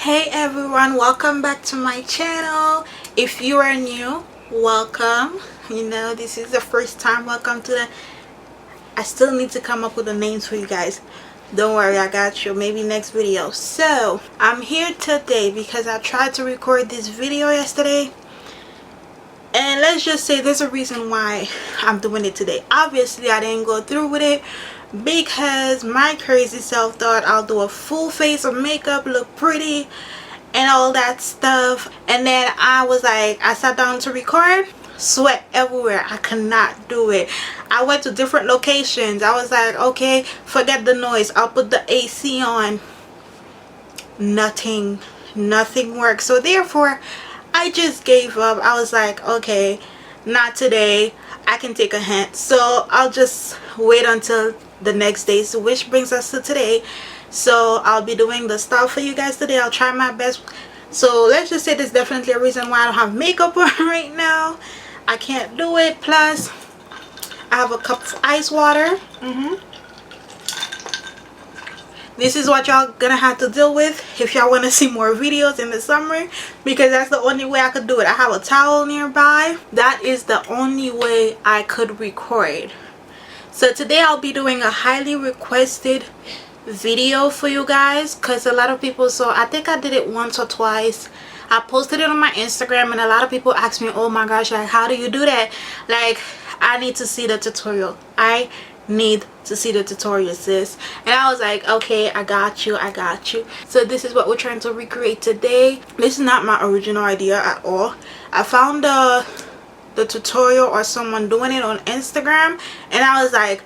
Hey everyone, welcome back to my channel. If you are new, welcome. You know, this is the first time. Welcome to the I still need to come up with the names for you guys. Don't worry, I got you. Maybe next video. So I'm here today because I tried to record this video yesterday, and let's just say there's a reason why I'm doing it today. Obviously I didn't go through with it because my crazy self thought I'll do a full face of makeup, look pretty and all that stuff, and then I was like, I sat down to record, sweat everywhere. I could not do it. I went to different locations. I was like, okay, forget the noise, I'll put the AC on. Nothing worked. So therefore I just gave up. I was like, okay, not today. I can take a hint, so I'll just wait until the next day. So which brings us to today. So I'll be doing the stuff for you guys today. I'll try my best. So let's just say there's definitely a reason why I don't have makeup on right now. I can't do it. Plus I have a cup of ice water. This is what y'all gonna have to deal with if y'all want to see more videos in the summer, because that's the only way I could do it. I have a towel nearby. That is the only way I could record. So today I'll be doing a highly requested video for you guys, because a lot of people saw, I think I did it once or twice. I posted it on my Instagram and a lot of people asked me, oh my gosh, like, how do you do that? Like, I need to see the tutorial. I need to see the tutorial, sis. And I was like, okay, I got you. So this is what we're trying to recreate today. This is not my original idea at all. I found the tutorial or someone doing it on Instagram, and I was like,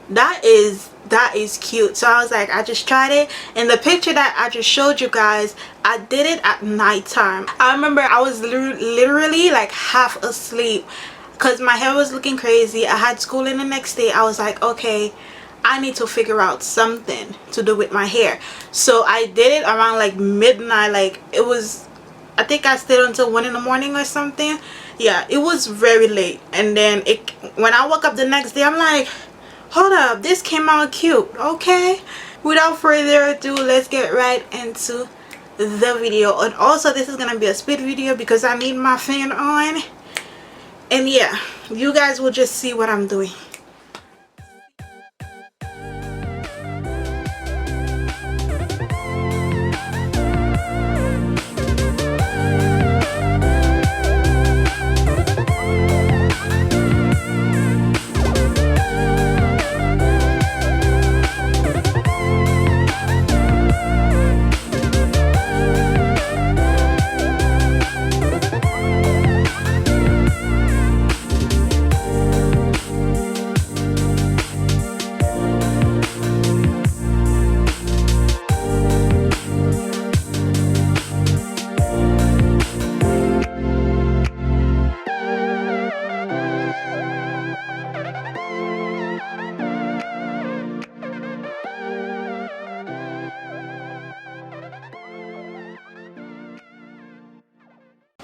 that is cute. So I was like, I just tried it, and the picture that I just showed you guys, I did it at nighttime. I remember I was literally like half asleep because my hair was looking crazy. I had school in the next day. I was like, okay, I need to figure out something to do with my hair. So I did it around like midnight. Like, it was, I think I stayed until 1 in the morning or something. Yeah, it was very late. And then when I woke up the next day, I'm like, hold up, this came out cute. Okay, without further ado, let's get right into the video. And also, this is gonna be a speed video because I need my fan on. And yeah, you guys will just see what I'm doing.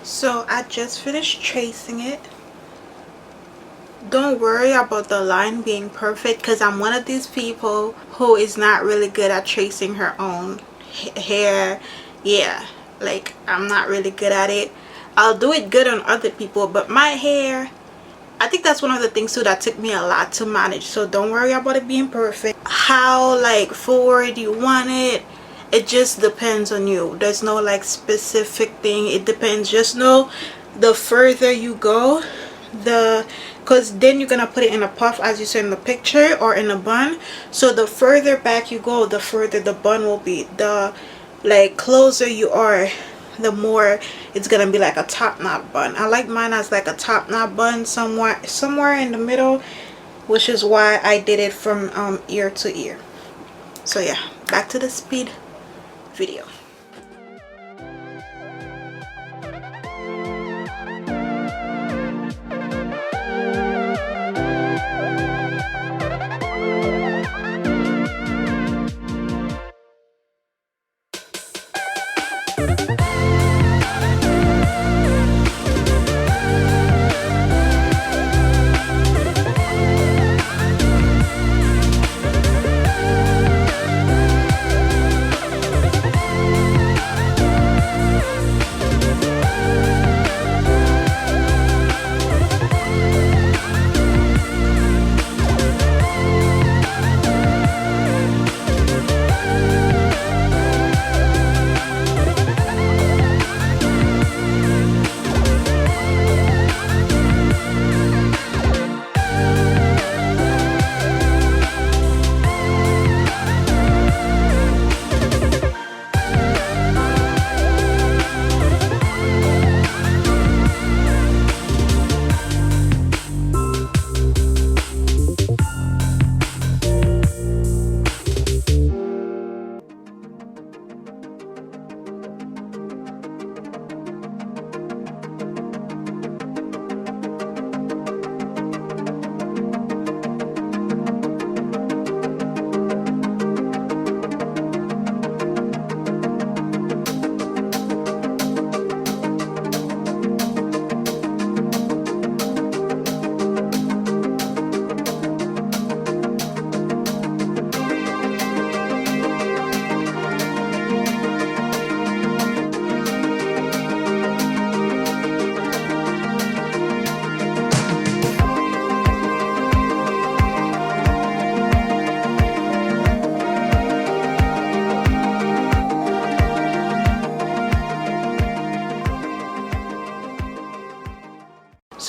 So I just finished tracing it. Don't worry about the line being perfect, because I'm one of these people who is not really good at tracing her own hair. Yeah, like, I'm not really good at it. I'll do it good on other people, but my hair, I think that's one of the things too that took me a lot to manage. So don't worry about it being perfect. How like forward you want it, it just depends on you. There's no like specific thing. It depends. Just know the further you go, because then you're gonna put it in a puff as you saw in the picture, or in a bun. So the further back you go, the further the bun will be. The like closer you are, the more it's gonna be like a top knot bun. I like mine as like a top knot bun, somewhere in the middle, which is why I did it from ear to ear. So yeah, back to the speed video.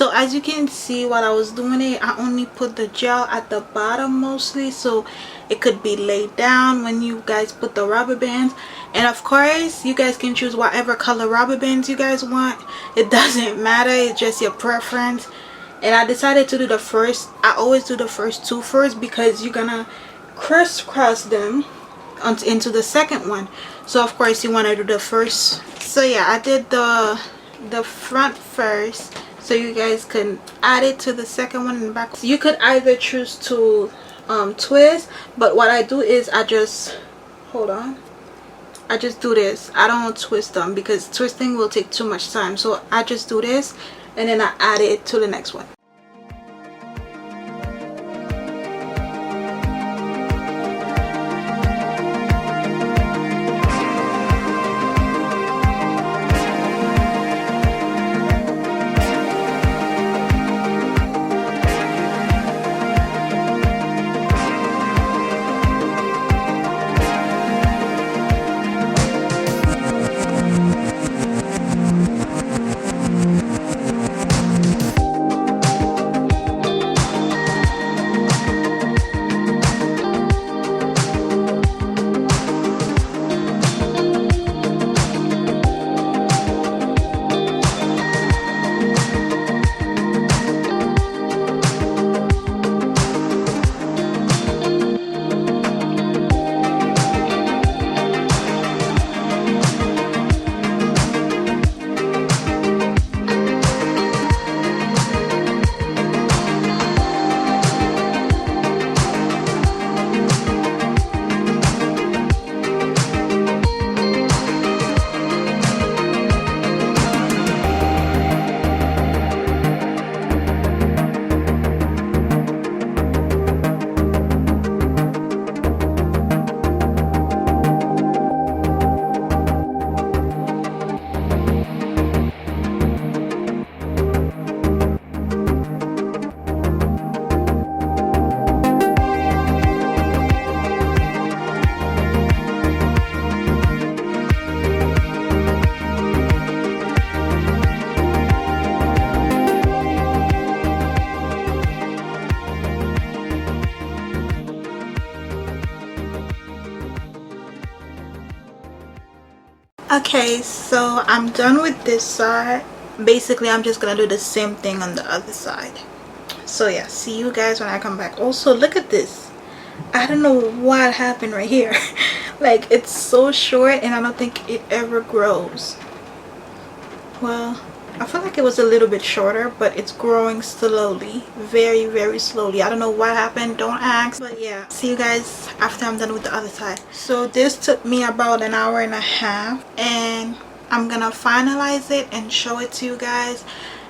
So as you can see, while I was doing it, I only put the gel at the bottom mostly, so it could be laid down when you guys put the rubber bands. And of course, you guys can choose whatever color rubber bands you guys want. It doesn't matter, it's just your preference. And I decided to do the first, I always do the first two first, because you're gonna crisscross them into the second one. So of course you want to do the first. So yeah, I did the front first, so you guys can add it to the second one in the back. You could either choose to twist, but what I do is I just I just do this. I don't twist them because twisting will take too much time, so I just do this and then I add it to the next one. Okay, so I'm done with this side. Basically, I'm just gonna do the same thing on the other side. So yeah, see you guys when I come back. Also, look at this. I don't know what happened right here. Like, it's so short and I don't think it ever grows. Well, I feel like it was a little bit shorter, but it's growing slowly, very, very slowly. I don't know what happened, don't ask. But yeah, see you guys after I'm done with the other side. So this took me about an hour and a half, and I'm gonna finalize it and show it to you guys.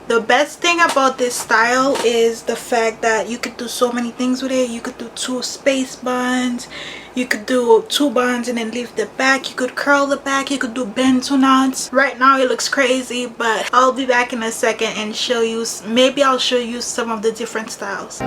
The best thing about this style is the fact that you could do so many things with it. You could do 2 space buns, you could do 2 buns and then leave the back, you could curl the back, you could do bento knots. Right now it looks crazy, but I'll be back in a second and show you, maybe I'll show you some of the different styles.